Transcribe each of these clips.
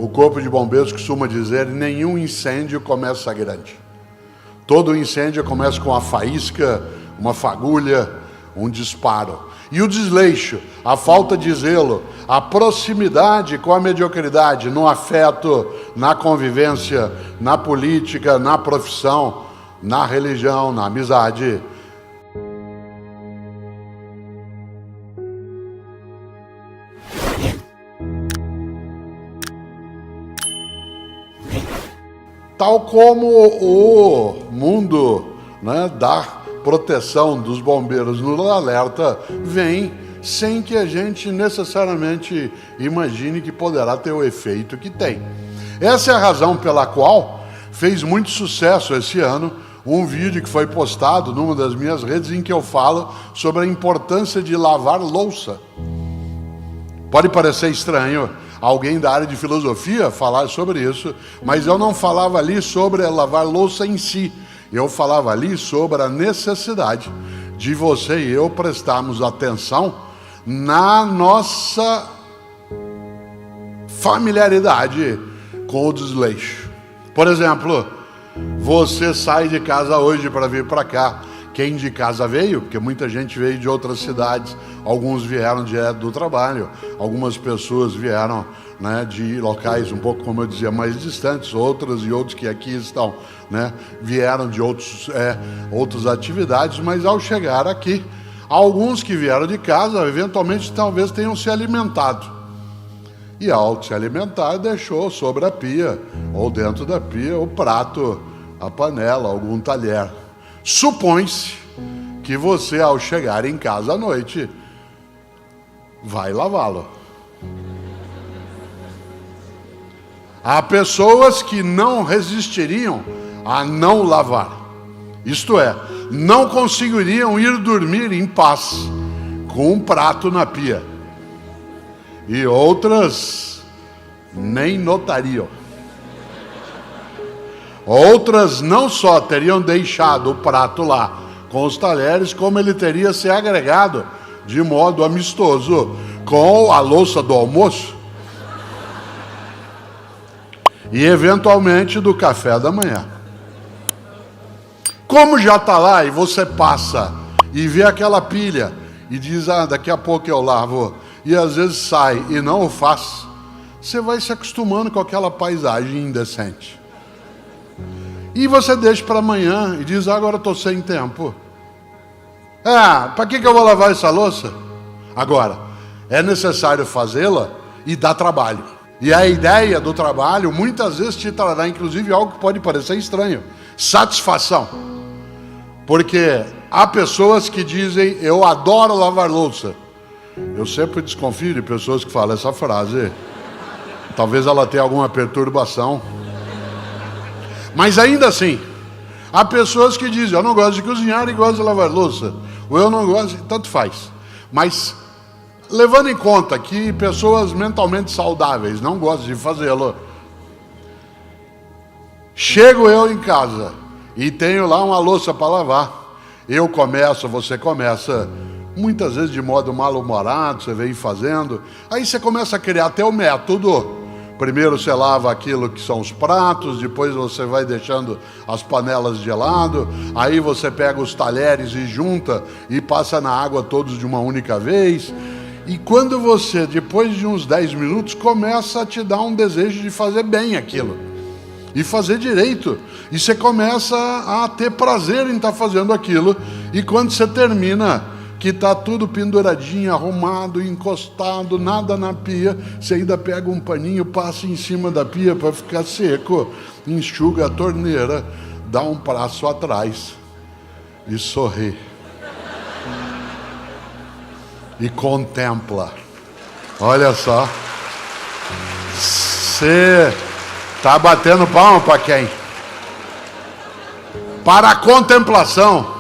o Corpo de Bombeiros costuma dizer: nenhum incêndio começa grande. Todo incêndio começa com uma faísca, uma fagulha, um disparo. E o desleixo, a falta de zelo, a proximidade com a mediocridade, no afeto, na convivência, na política, na profissão, na religião, na amizade. Tal como o mundo, né, da proteção dos bombeiros no alerta vem sem que a gente necessariamente imagine que poderá ter o efeito que tem. Essa é a razão pela qual fez muito sucesso esse ano um vídeo que foi postado numa das minhas redes em que eu falo sobre a importância de lavar louça. Pode parecer estranho alguém da área de filosofia falar sobre isso, mas eu não falava ali sobre lavar louça em si. Eu falava ali sobre a necessidade de você e eu prestarmos atenção na nossa familiaridade com o desleixo. Por exemplo, você sai de casa hoje para vir para cá. Quem de casa veio, porque muita gente veio de outras cidades, alguns vieram direto do trabalho, algumas pessoas vieram, né, de locais um pouco, como eu dizia, mais distantes, outros que aqui estão, né, vieram de outras atividades, mas ao chegar aqui, alguns que vieram de casa, eventualmente talvez tenham se alimentado. E ao se alimentar, deixou sobre a pia, ou dentro da pia, o prato, a panela, algum talher. Supõe-se que você, ao chegar em casa à noite, vai lavá-lo. Há pessoas que não resistiriam a não lavar. Isto é, não conseguiriam ir dormir em paz com um prato na pia. E outras nem notariam. Outras não só teriam deixado o prato lá com os talheres, como ele teria se agregado de modo amistoso com a louça do almoço e eventualmente do café da manhã. Como já está lá e você passa e vê aquela pilha e diz: daqui a pouco eu lavo, e às vezes sai e não o faz, você vai se acostumando com aquela paisagem indecente. E você deixa para amanhã e diz: agora estou sem tempo. Para que eu vou lavar essa louça? Agora, é necessário fazê-la e dá trabalho. E a ideia do trabalho muitas vezes te trará, inclusive, algo que pode parecer estranho: satisfação. Porque há pessoas que dizem: eu adoro lavar louça. Eu sempre desconfio de pessoas que falam essa frase. Talvez ela tenha alguma perturbação. Mas ainda assim, há pessoas que dizem: eu não gosto de cozinhar e gosto de lavar louça. Ou eu não gosto, tanto faz. Mas, levando em conta que pessoas mentalmente saudáveis não gostam de fazê-lo, chego eu em casa e tenho lá uma louça para lavar. Eu começo, você começa, muitas vezes de modo mal-humorado, você vem fazendo. Aí você começa a criar até o método. Primeiro você lava aquilo que são os pratos, depois você vai deixando as panelas de lado, aí você pega os talheres e junta e passa na água todos de uma única vez. E quando você, depois de uns 10 minutos, começa a te dar um desejo de fazer bem aquilo e fazer direito, e você começa a ter prazer em estar fazendo aquilo. E quando você termina, que está tudo penduradinho, arrumado, encostado, nada na pia, você ainda pega um paninho, passa em cima da pia para ficar seco, enxuga a torneira, dá um passo atrás e sorri. E contempla. Olha só. Você está batendo palma para quem? Para a contemplação.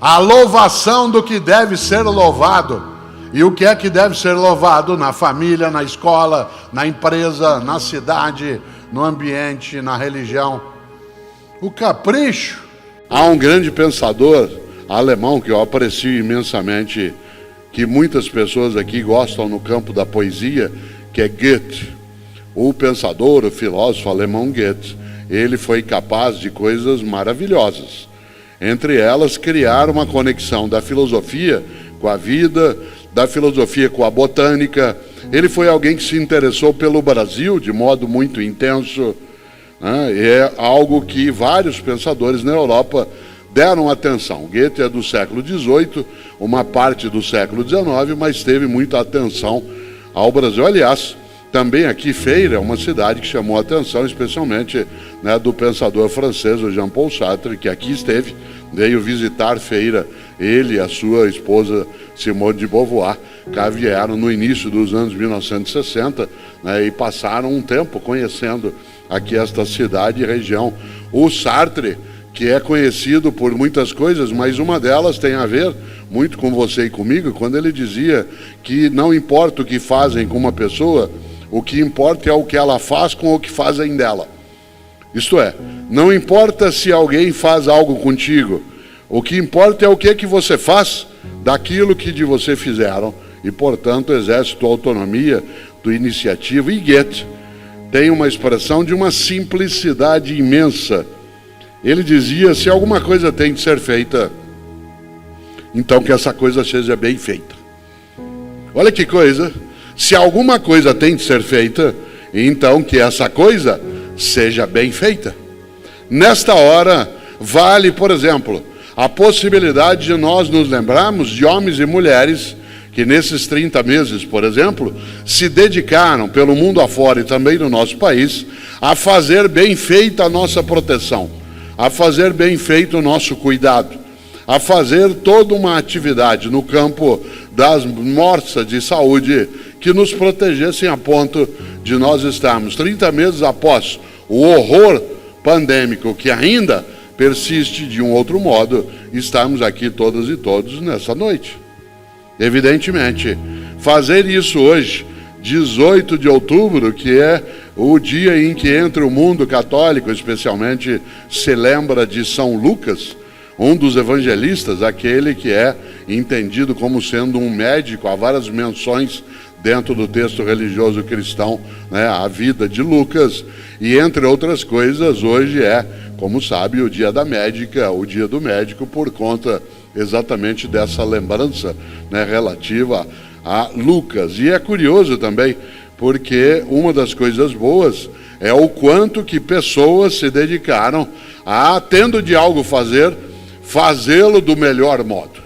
A louvação do que deve ser louvado. E o que é que deve ser louvado? Na família, na escola, na empresa, na cidade, no ambiente, na religião. O capricho. Há um grande pensador alemão que eu aprecio imensamente, que muitas pessoas aqui gostam no campo da poesia, que é Goethe. o pensador, o filósofo alemão Goethe, ele foi capaz de coisas maravilhosas. Entre elas, criar uma conexão da filosofia com a vida, da filosofia com a botânica. Ele foi alguém que se interessou pelo Brasil de modo muito intenso, né? É algo que vários pensadores na Europa deram atenção. Goethe é do século XVIII, uma parte do século XIX, mas teve muita atenção ao Brasil. Aliás, também aqui Feira é uma cidade que chamou a atenção, especialmente, né, do pensador francês, o Jean-Paul Sartre, que aqui esteve, veio visitar Feira. Ele e a sua esposa Simone de Beauvoir cá vieram no início dos anos 1960, né, e passaram um tempo conhecendo aqui esta cidade e região. O Sartre, que é conhecido por muitas coisas, mas uma delas tem a ver muito com você e comigo, quando ele dizia que não importa o que fazem com uma pessoa, o que importa é o que ela faz com o que fazem dela. Isto é, não importa se alguém faz algo contigo, o que importa é o que você faz daquilo que de você fizeram e, portanto, exerce tua autonomia, tua iniciativa. E Goethe tem uma expressão de uma simplicidade imensa. Ele dizia, se alguma coisa tem de ser feita, então que essa coisa seja bem feita. Olha que coisa, se alguma coisa tem de ser feita, então que essa coisa seja bem feita. Nesta hora, vale, por exemplo, a possibilidade de nós nos lembrarmos de homens e mulheres que nesses 30 meses, por exemplo, se dedicaram pelo mundo afora e também no nosso país a fazer bem feita a nossa proteção, a fazer bem feito o nosso cuidado, a fazer toda uma atividade no campo das mortes de saúde que nos protegessem a ponto de nós estarmos 30 meses após o horror pandêmico que ainda persiste de um outro modo, estarmos aqui todas e todos nessa noite. Evidentemente, fazer isso hoje, 18 de outubro, que é o dia em que entre o mundo católico, especialmente, se lembra de São Lucas, um dos evangelistas, aquele que é entendido como sendo um médico, há várias menções dentro do texto religioso cristão, né, a vida de Lucas, e entre outras coisas, hoje é, como sabe, o dia da médica, o dia do médico, por conta exatamente dessa lembrança, né, relativa a Lucas. E é curioso também, porque uma das coisas boas é o quanto que pessoas se dedicaram a, tendo de algo fazer, fazê-lo do melhor modo.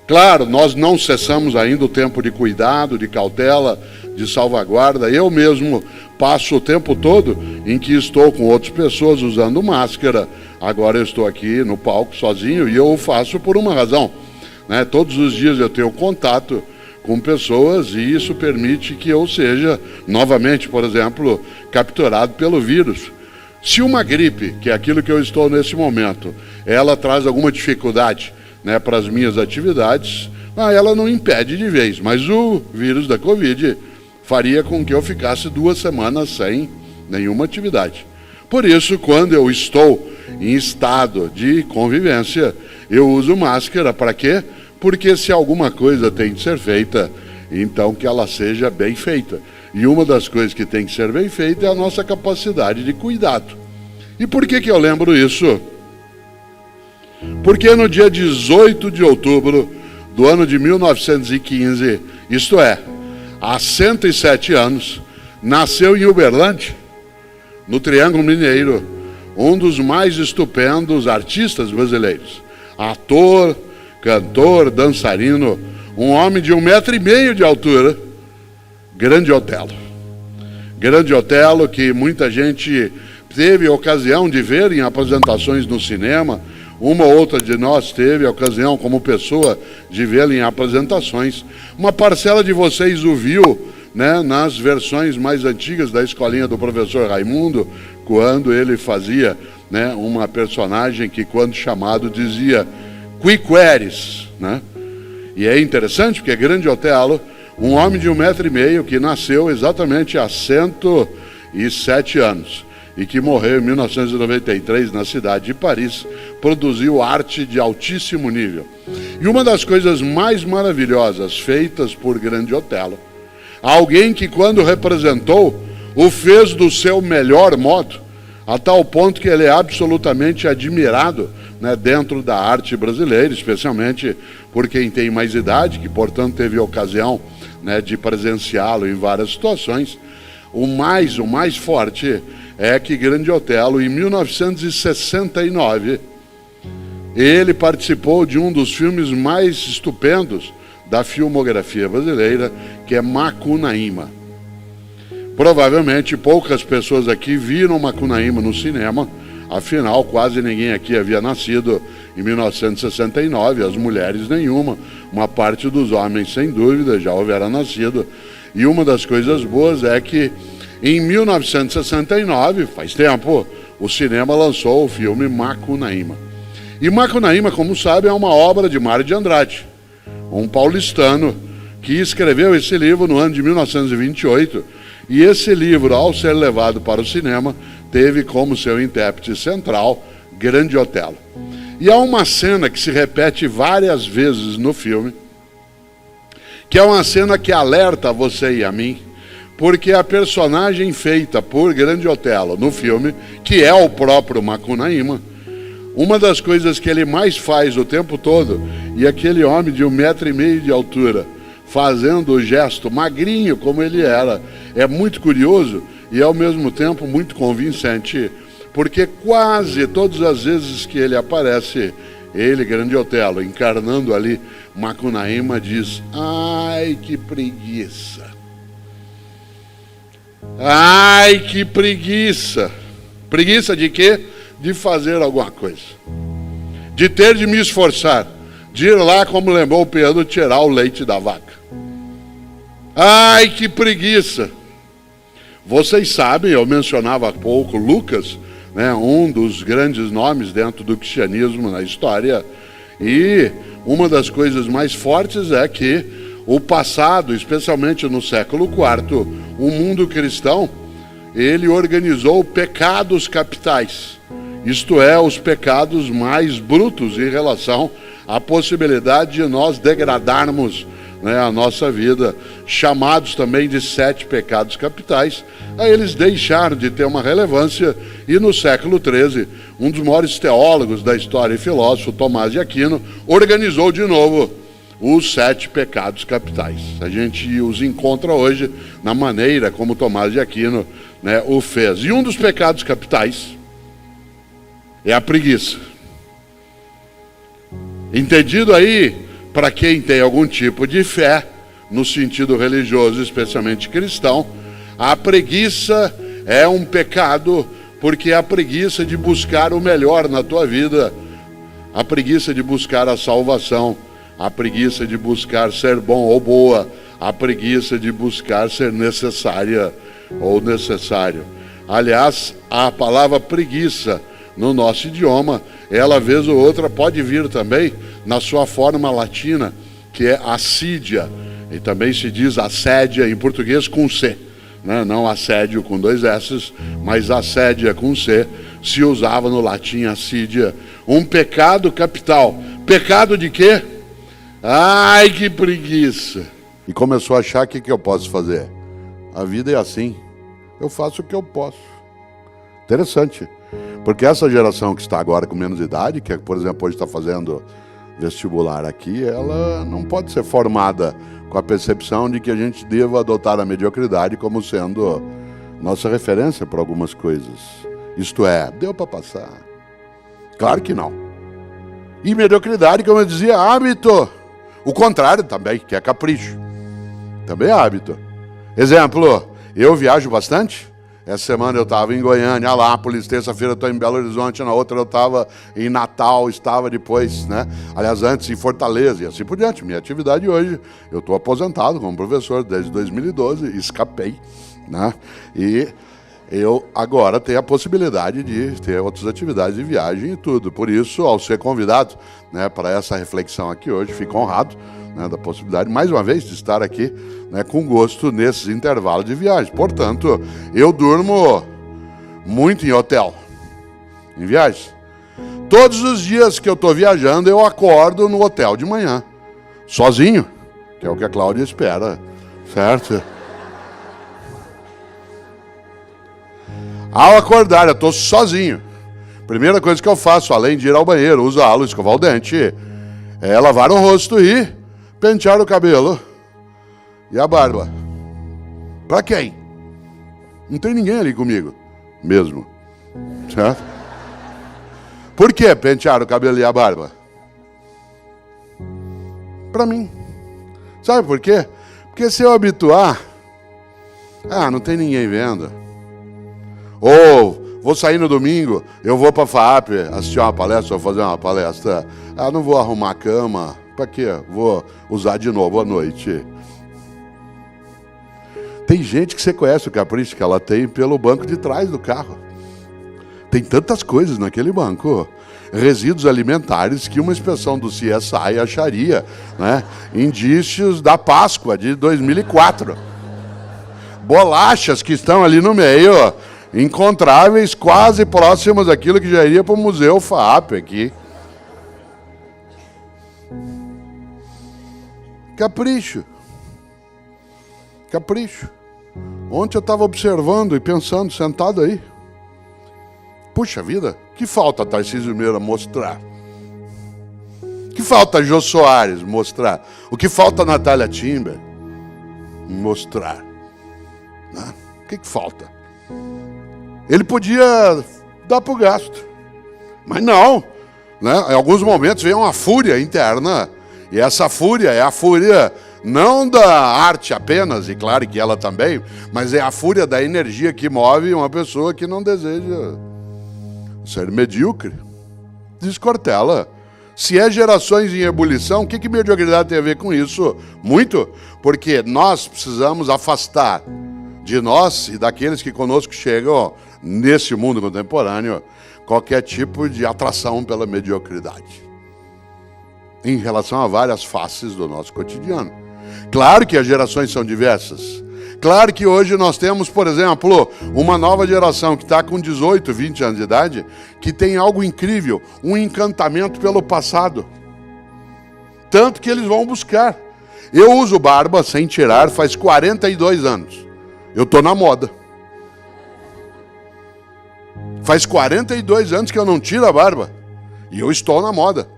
Claro, nós não cessamos ainda o tempo de cuidado, de cautela, de salvaguarda. Eu mesmo passo o tempo todo em que estou com outras pessoas usando máscara. Agora eu estou aqui no palco sozinho e eu o faço por uma razão, né? Todos os dias eu tenho contato com pessoas e isso permite que eu seja, novamente, por exemplo, capturado pelo vírus. Se uma gripe, que é aquilo que eu estou nesse momento, ela traz alguma dificuldade, né, para as minhas atividades, ela não impede de vez, mas o vírus da Covid faria com que eu ficasse 2 semanas sem nenhuma atividade. Por isso, quando eu estou em estado de convivência, eu uso máscara. Para quê? Porque se alguma coisa tem de ser feita, então que ela seja bem feita. E uma das coisas que tem que ser bem feita é a nossa capacidade de cuidado. E por que eu lembro isso? Porque no dia 18 de outubro do ano de 1915, isto é, há 107 anos, nasceu em Uberlândia, no Triângulo Mineiro, um dos mais estupendos artistas brasileiros. Ator, cantor, dançarino, um homem de 1,5 metro de altura, Grande Otelo. Grande Otelo, que muita gente teve a ocasião de ver em apresentações no cinema. Uma ou outra de nós teve a ocasião, como pessoa, de vê-lo em apresentações. Uma parcela de vocês o viu, né, nas versões mais antigas da escolinha do professor Raimundo, quando ele fazia, né, uma personagem que, quando chamado, dizia Quiqueres, né? E é interessante porque Grande Otelo, um homem de 1,5 metro que nasceu exatamente há 107 anos e que morreu em 1993 na cidade de Paris, produziu arte de altíssimo nível. E uma das coisas mais maravilhosas feitas por Grande Otelo, alguém que, quando representou o fez do seu melhor modo, a tal ponto que ele é absolutamente admirado, né, dentro da arte brasileira, especialmente por quem tem mais idade, que, portanto, teve ocasião, né, de presenciá-lo em várias situações. O mais forte é que Grande Otelo, em 1969, ele participou de um dos filmes mais estupendos da filmografia brasileira, que é Macunaíma. Provavelmente poucas pessoas aqui viram Macunaíma no cinema, afinal quase ninguém aqui havia nascido em 1969, as mulheres nenhuma, uma parte dos homens sem dúvida já houvera nascido. E uma das coisas boas é que em 1969, faz tempo, o cinema lançou o filme Macunaíma. E Macunaíma, como sabe, é uma obra de Mário de Andrade, um paulistano que escreveu esse livro no ano de 1928, e esse livro, ao ser levado para o cinema, teve como seu intérprete central Grande Otelo. E há uma cena que se repete várias vezes no filme, que é uma cena que alerta você e a mim, porque a personagem feita por Grande Otelo no filme, que é o próprio Macunaíma, uma das coisas que ele mais faz o tempo todo, e aquele homem de 1,5 metro de altura, fazendo o gesto magrinho como ele era, é muito curioso e ao mesmo tempo muito convincente, porque quase todas as vezes que ele aparece, ele, Grande Otelo, encarnando ali Macunaíma, diz: ai, que preguiça! Ai, que preguiça! Preguiça de quê? De fazer alguma coisa. De ter de me esforçar. De ir lá, como lembrou o Pedro, tirar o leite da vaca. Ai, que preguiça! Vocês sabem, eu mencionava há pouco Lucas, né, um dos grandes nomes dentro do cristianismo na história, e uma das coisas mais fortes é que o passado, especialmente no século IV, o mundo cristão, ele organizou pecados capitais, isto é, os pecados mais brutos em relação à possibilidade de nós degradarmos, né, a nossa vida, chamados também de 7 pecados capitais. Aí eles deixaram de ter uma relevância e no século XIII, um dos maiores teólogos da história e filósofo, Tomás de Aquino, organizou de novo os 7 pecados capitais. A gente os encontra hoje na maneira como Tomás de Aquino, né, o fez. E um dos pecados capitais é a preguiça. Entendido aí, para quem tem algum tipo de fé, no sentido religioso, especialmente cristão, a preguiça é um pecado, porque é a preguiça de buscar o melhor na tua vida, a preguiça de buscar a salvação, a preguiça de buscar ser bom ou boa, a preguiça de buscar ser necessária ou necessário. Aliás, a palavra preguiça no nosso idioma, ela vez ou outra pode vir também na sua forma latina, que é assídia, e também se diz assédia em português com C, né? Não assédio com 2 S, mas assédia com C, se usava no latim assídia, um pecado capital. Pecado de quê? Ai, que preguiça! E começou a achar o que eu posso fazer. A vida é assim, eu faço o que eu posso. Interessante, porque essa geração que está agora com menos idade, que por exemplo hoje está fazendo vestibular aqui, ela não pode ser formada com a percepção de que a gente deva adotar a mediocridade como sendo nossa referência para algumas coisas. Isto é, deu para passar. Claro que não. E mediocridade, como eu dizia, hábito. O contrário também, que é capricho. Também é hábito. Exemplo, eu viajo bastante. Essa semana eu estava em Goiânia, Alápolis, terça-feira eu estou em Belo Horizonte, na outra eu estava em Natal, estava depois, né? Aliás, antes em Fortaleza e assim por diante. Minha atividade hoje, eu estou aposentado como professor desde 2012, escapei, né? E eu agora tenho a possibilidade de ter outras atividades de viagem e tudo. Por isso, ao ser convidado, né, para essa reflexão aqui hoje, fico honrado, né, da possibilidade, mais uma vez, de estar aqui, né, com gosto nesses intervalos de viagem. Portanto, eu durmo muito em hotel, em viagem. Todos os dias que eu estou viajando, eu acordo no hotel de manhã, sozinho, que é o que a Cláudia espera, certo? Ao acordar, eu estou sozinho. Primeira coisa que eu faço, além de ir ao banheiro, usá-lo, escovar o dente, é lavar o rosto e pentear o cabelo e a barba. Para quem? Não tem ninguém ali comigo, mesmo. Certo? Por que pentear o cabelo e a barba? Para mim. Sabe por quê? Porque se eu habituar, não tem ninguém vendo. Ou vou sair no domingo, eu vou para a FAAP assistir uma palestra ou fazer uma palestra. Não vou arrumar a cama. Para quê? Vou usar de novo à noite. Tem gente que você conhece o capricho que ela tem pelo banco de trás do carro. Tem tantas coisas naquele banco. Resíduos alimentares que uma inspeção do CSI acharia, né? Indícios da Páscoa de 2004. Bolachas que estão ali no meio, encontráveis, quase próximas daquilo que já iria para o Museu FAAP aqui. Capricho. Capricho. Ontem eu estava observando e pensando, sentado aí. Puxa vida, que falta Tarcísio Meira mostrar? Que falta Jô Soares mostrar? O que falta Natália Timber mostrar? Né? O que falta? Ele podia dar para o gasto, mas não. Né? Em alguns momentos vem uma fúria interna, e essa fúria é a fúria não da arte apenas, e claro que ela também, mas é a fúria da energia que move uma pessoa que não deseja ser medíocre. Descortela. Se é gerações em ebulição, o que mediocridade tem a ver com isso? Muito, porque nós precisamos afastar de nós e daqueles que conosco chegam nesse mundo contemporâneo qualquer tipo de atração pela mediocridade em relação a várias faces do nosso cotidiano. Claro que as gerações são diversas. Claro que hoje nós temos, por exemplo, uma nova geração que está com 18, 20 anos de idade, que tem algo incrível, um encantamento pelo passado. Tanto que eles vão buscar. Eu uso barba sem tirar faz 42 anos. Eu estou na moda. Faz 42 anos que eu não tiro a barba. E eu estou na moda.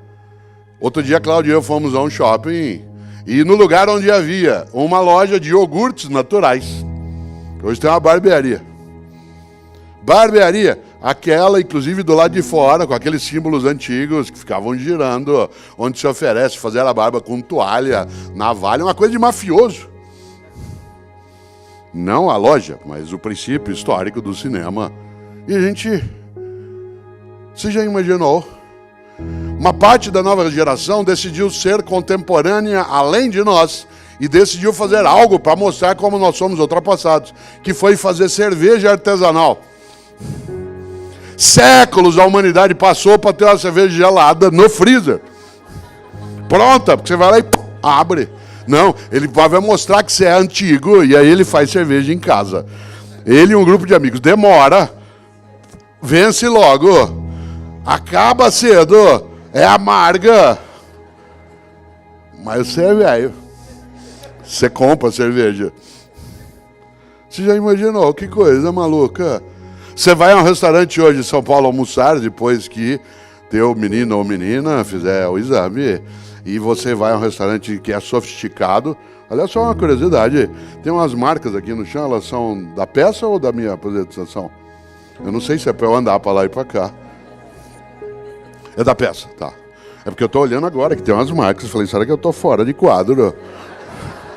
Outro dia, Cláudio e eu fomos a um shopping e no lugar onde havia uma loja de iogurtes naturais, hoje tem uma barbearia. Barbearia, aquela inclusive do lado de fora, com aqueles símbolos antigos que ficavam girando, onde se oferece fazer a barba com toalha, navalha, uma coisa de mafioso. Não a loja, mas o princípio histórico do cinema. E a gente, você já imaginou? Uma parte da nova geração decidiu ser contemporânea além de nós e decidiu fazer algo para mostrar como nós somos ultrapassados, que foi fazer cerveja artesanal. Séculos a humanidade passou para ter uma cerveja gelada no freezer. Pronta, porque você vai lá e abre. Não, ele vai mostrar que você é antigo e aí ele faz cerveja em casa. Ele e um grupo de amigos. Demora, vence logo, acaba cedo, é amarga. Mas você é velho. Você compra cerveja. Você já imaginou? Que coisa maluca. Você vai a um restaurante hoje em São Paulo almoçar, depois que teu menino ou menina fizer o exame, e você vai a um restaurante que é sofisticado. Olha só uma curiosidade, tem umas marcas aqui no chão, elas são da peça ou da minha apresentação? Eu não sei se é para eu andar para lá e para cá. É da peça, tá. É porque eu estou olhando agora que tem umas marcas, eu falei, será que eu estou fora de quadro?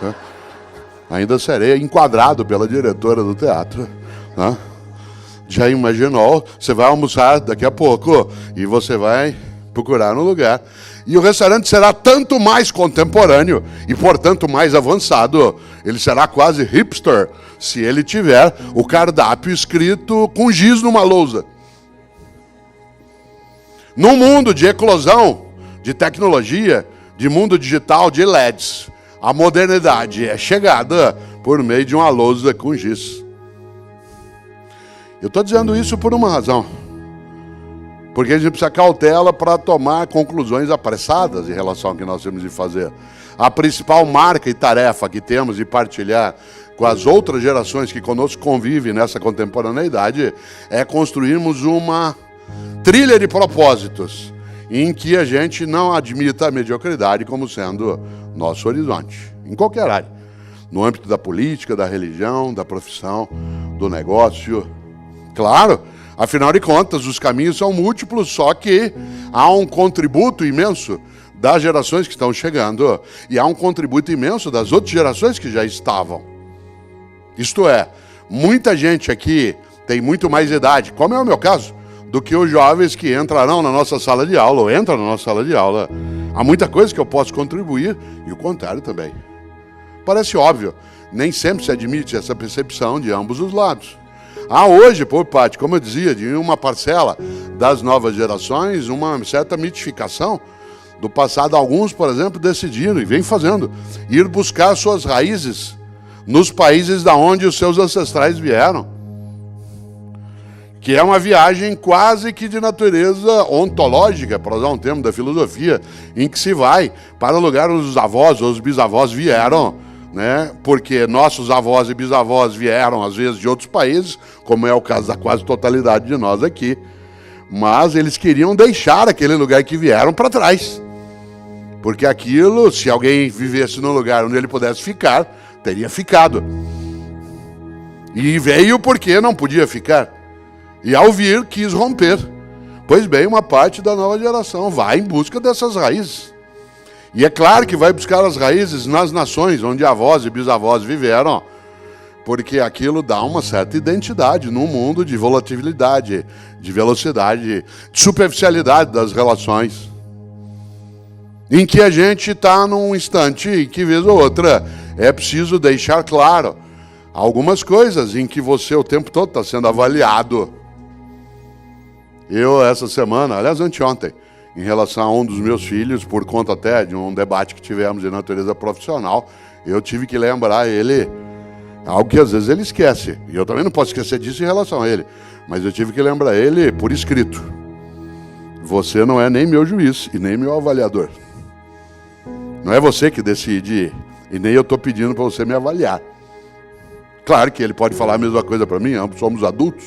É. Ainda serei enquadrado pela diretora do teatro. Né? Já imaginou? Você vai almoçar daqui a pouco e você vai procurar um lugar. E o restaurante será tanto mais contemporâneo e, portanto, mais avançado. Ele será quase hipster se ele tiver o cardápio escrito com giz numa lousa. Num mundo de eclosão, de tecnologia, de mundo digital, de LEDs, a modernidade é chegada por meio de uma lousa com giz. Eu estou dizendo isso por uma razão. Porque a gente precisa cautela para tomar conclusões apressadas em relação ao que nós temos de fazer. A principal marca e tarefa que temos de partilhar com as outras gerações que conosco convivem nessa contemporaneidade, é construirmos uma trilha de propósitos em que a gente não admita a mediocridade como sendo nosso horizonte, em qualquer área, no âmbito da política, da religião, da profissão, do negócio. Claro, afinal de contas, os caminhos são múltiplos, só que há um contributo imenso das gerações que estão chegando e há um contributo imenso das outras gerações que já estavam. Isto é, muita gente aqui tem muito mais idade, como é o meu caso, do que os jovens que entrarão na nossa sala de aula, ou entram na nossa sala de aula. Há muita coisa que eu posso contribuir, e o contrário também. Parece óbvio, nem sempre se admite essa percepção de ambos os lados. Há hoje, por parte, como eu dizia, de uma parcela das novas gerações, uma certa mitificação do passado. Alguns, por exemplo, decidiram, e vem fazendo, ir buscar suas raízes nos países da onde os seus ancestrais vieram, que é uma viagem quase que de natureza ontológica, para usar um termo da filosofia, em que se vai para o lugar onde os avós ou os bisavós vieram, né? Porque nossos avós e bisavós vieram, às vezes, de outros países, como é o caso da quase totalidade de nós aqui, mas eles queriam deixar aquele lugar que vieram para trás, porque aquilo, se alguém vivesse num lugar onde ele pudesse ficar, teria ficado. E veio porque não podia ficar. E ao vir, quis romper. Pois bem, uma parte da nova geração vai em busca dessas raízes. E é claro que vai buscar as raízes nas nações onde avós e bisavós viveram, porque aquilo dá uma certa identidade num mundo de volatilidade, de velocidade, de superficialidade das relações, em que a gente está num instante em que, vez ou outra, é preciso deixar claro algumas coisas em que você o tempo todo está sendo avaliado. Eu, essa semana, aliás, anteontem, em relação a um dos meus filhos, por conta até de um debate que tivemos de natureza profissional, eu tive que lembrar ele algo que às vezes ele esquece. E eu também não posso esquecer disso em relação a ele. Mas eu tive que lembrar ele por escrito. Você não é nem meu juiz e nem meu avaliador. Não é você que decide e nem eu estou pedindo para você me avaliar. Claro que ele pode falar a mesma coisa para mim, ambos somos adultos.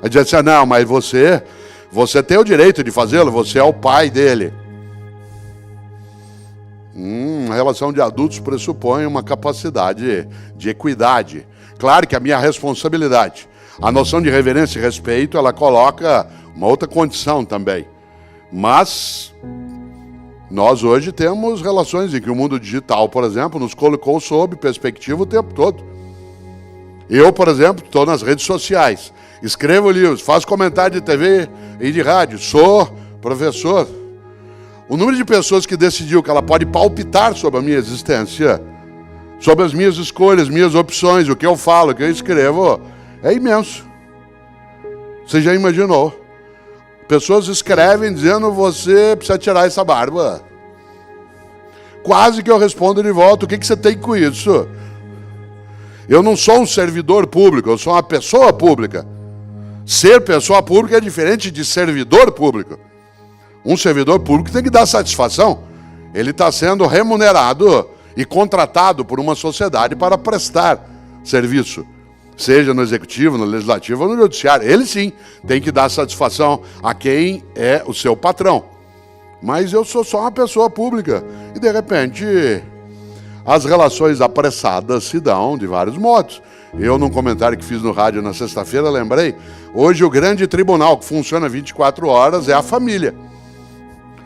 Aí diz assim, não, mas você tem o direito de fazê-lo, você é o pai dele. A relação de adultos pressupõe uma capacidade de equidade. Claro que a minha responsabilidade, a noção de reverência e respeito, ela coloca uma outra condição também. Mas nós hoje temos relações em que o mundo digital, por exemplo, nos colocou sob perspectiva o tempo todo. Eu, por exemplo, estou nas redes sociais, escrevo livros, faço comentário de TV e de rádio, sou professor. O número de pessoas que decidiu que ela pode palpitar sobre a minha existência, sobre as minhas escolhas, minhas opções, o que eu falo, o que eu escrevo, é imenso. Você já imaginou? Pessoas escrevem dizendo, você precisa tirar essa barba. Quase que eu respondo de volta, o que você tem com isso? Eu não sou um servidor público, eu sou uma pessoa pública. Ser pessoa pública é diferente de servidor público. Um servidor público tem que dar satisfação. Ele está sendo remunerado e contratado por uma sociedade para prestar serviço, seja no executivo, no legislativo ou no judiciário. Ele sim tem que dar satisfação a quem é o seu patrão. Mas eu sou só uma pessoa pública e, de repente, as relações apressadas se dão de vários modos. Eu, num comentário que fiz no rádio na sexta-feira, lembrei, hoje o grande tribunal que funciona 24 horas é a família.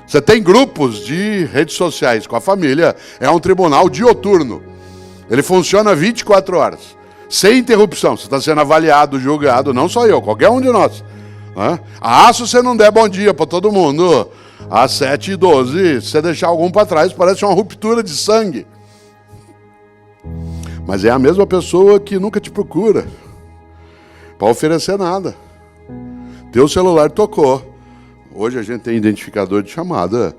Você tem grupos de redes sociais com a família, é um tribunal dioturno. Ele funciona 24 horas, sem interrupção. Você está sendo avaliado, julgado, não só eu, qualquer um de nós. Se você não der bom dia para todo mundo, às 7h12, se você deixar algum para trás, parece uma ruptura de sangue. Mas é a mesma pessoa que nunca te procura para oferecer nada. Teu celular tocou. Hoje a gente tem identificador de chamada.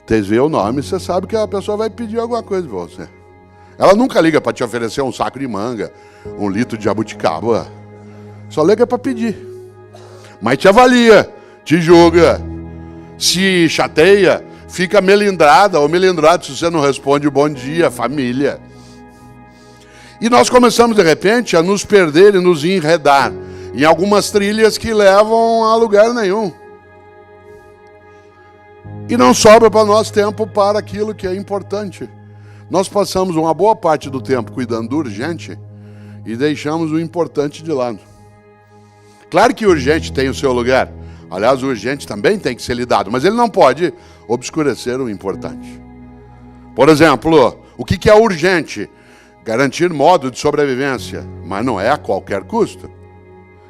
Você vê o nome, você sabe que a pessoa vai pedir alguma coisa para você. Ela nunca liga para te oferecer um saco de manga, 1 litro de jabuticaba. Só liga para pedir. Mas te avalia, te julga, se chateia, fica melindrada ou melindrado se você não responde bom dia, família. E nós começamos, de repente, a nos perder e nos enredar em algumas trilhas que levam a lugar nenhum. E não sobra para nós tempo para aquilo que é importante. Nós passamos uma boa parte do tempo cuidando do urgente e deixamos o importante de lado. Claro que o urgente tem o seu lugar. Aliás, o urgente também tem que ser lidado, mas ele não pode obscurecer o importante. Por exemplo, o que é urgente? Garantir modo de sobrevivência, mas não é a qualquer custo.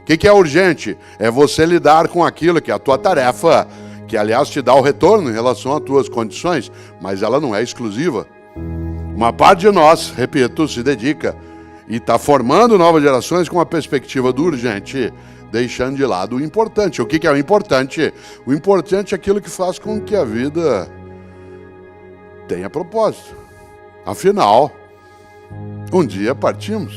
O que é urgente? É você lidar com aquilo que é a tua tarefa, que aliás te dá o retorno em relação às tuas condições, mas ela não é exclusiva. Uma parte de nós, repito, se dedica e está formando novas gerações com a perspectiva do urgente, deixando de lado o importante. O que é o importante? O importante é aquilo que faz com que a vida tenha propósito. Afinal, um dia partimos.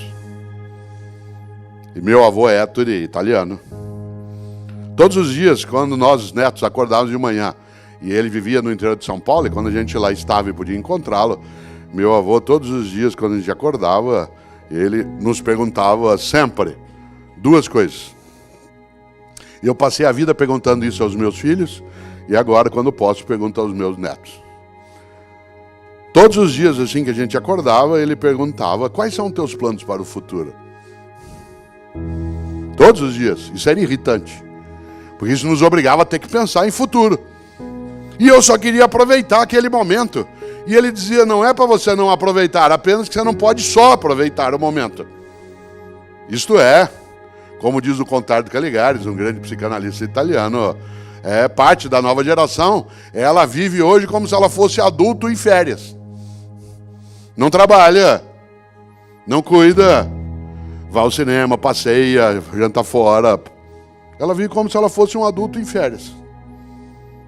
E meu avô Ettore, italiano, todos os dias, quando nós, os netos, acordávamos de manhã, e ele vivia no interior de São Paulo, e quando a gente lá estava e podia encontrá-lo, meu avô, todos os dias, quando a gente acordava, ele nos perguntava sempre duas coisas. E eu passei a vida perguntando isso aos meus filhos, e agora, quando posso, pergunto aos meus netos. Todos os dias, assim que a gente acordava, ele perguntava: quais são os teus planos para o futuro? Todos os dias. Isso era irritante, porque isso nos obrigava a ter que pensar em futuro. E eu só queria aproveitar aquele momento. E ele dizia: não é para você não aproveitar, apenas que você não pode só aproveitar o momento. Isto é, como diz o Contardo Caligares, um grande psicanalista italiano, é parte da nova geração. Ela vive hoje como se ela fosse adulto em férias. Não trabalha, não cuida, vai ao cinema, passeia, janta fora. Ela vive como se ela fosse um adulto em férias.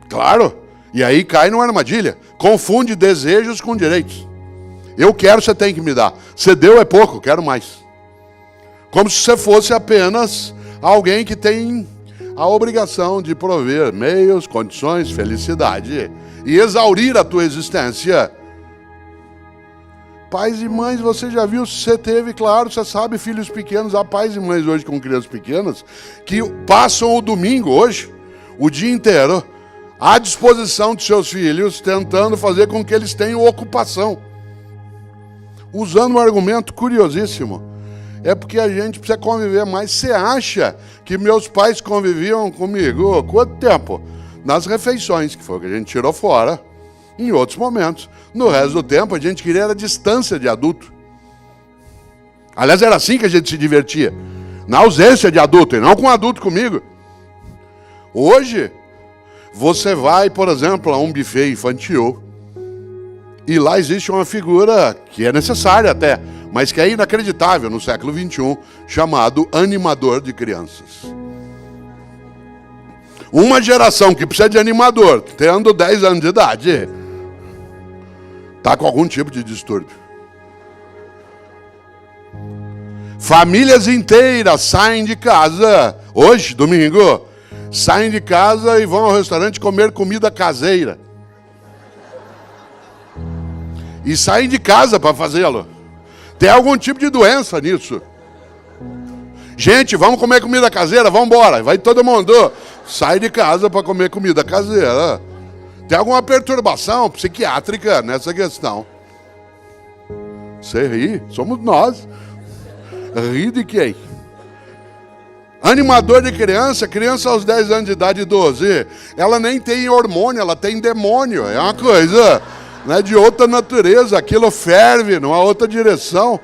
Claro, e aí cai numa armadilha. Confunde desejos com direitos. Eu quero, você tem que me dar. Você deu é pouco, quero mais. Como se você fosse apenas alguém que tem a obrigação de prover meios, condições, felicidade e exaurir a tua existência. Pais e mães, você já viu, você teve, claro, você sabe, filhos pequenos. Há pais e mães hoje com crianças pequenas que passam o domingo hoje, o dia inteiro, à disposição de seus filhos, tentando fazer com que eles tenham ocupação. Usando um argumento curiosíssimo. É porque a gente precisa conviver mais. Você acha que meus pais conviviam comigo quanto tempo? Nas refeições, que foi o que a gente tirou fora, em outros momentos. No resto do tempo, a gente queria a distância de adulto. Aliás, era assim que a gente se divertia. Na ausência de adulto, e não com adulto comigo. Hoje, você vai, por exemplo, a um buffet infantil, e lá existe uma figura que é necessária até, mas que é inacreditável no século XXI, chamado animador de crianças. Uma geração que precisa de animador, tendo 10 anos de idade, está com algum tipo de distúrbio. Famílias inteiras saem de casa, hoje, domingo, saem de casa e vão ao restaurante comer comida caseira. E saem de casa para fazê-lo. Tem algum tipo de doença nisso. Gente, vamos comer comida caseira? Vamos embora. Vai todo mundo. Sai de casa para comer comida caseira. Tem alguma perturbação psiquiátrica nessa questão? Você ri? Somos nós. Ri de quem? Animador de criança, criança aos 10 anos de idade, 12. Ela nem tem hormônio, ela tem demônio. É uma coisa, né, de outra natureza. Aquilo ferve numa outra direção.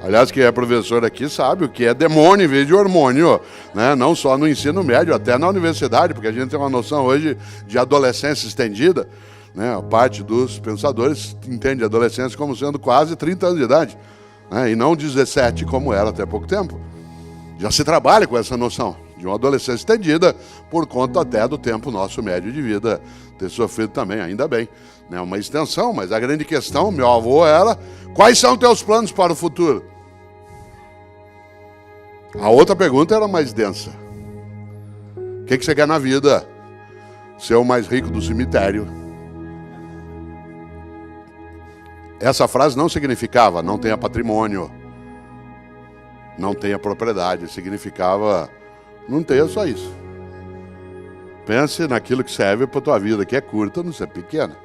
Aliás, quem é professor aqui sabe o que é demônio em vez de hormônio, né? Não só no ensino médio, até na universidade, porque a gente tem uma noção hoje de adolescência estendida, né? A parte dos pensadores entende a adolescência como sendo quase 30 anos de idade, né? E não 17 como era até pouco tempo. Já se trabalha com essa noção de uma adolescência estendida por conta até do tempo nosso médio de vida ter sofrido também, ainda bem, né? Uma extensão, mas a grande questão, meu avô, era: quais são teus planos para o futuro? A outra pergunta era mais densa. O que você quer na vida? Ser o mais rico do cemitério? Essa frase não significava não tenha patrimônio, não tenha propriedade. Significava não tenha só isso. Pense naquilo que serve para a tua vida, que é curta, não ser pequena.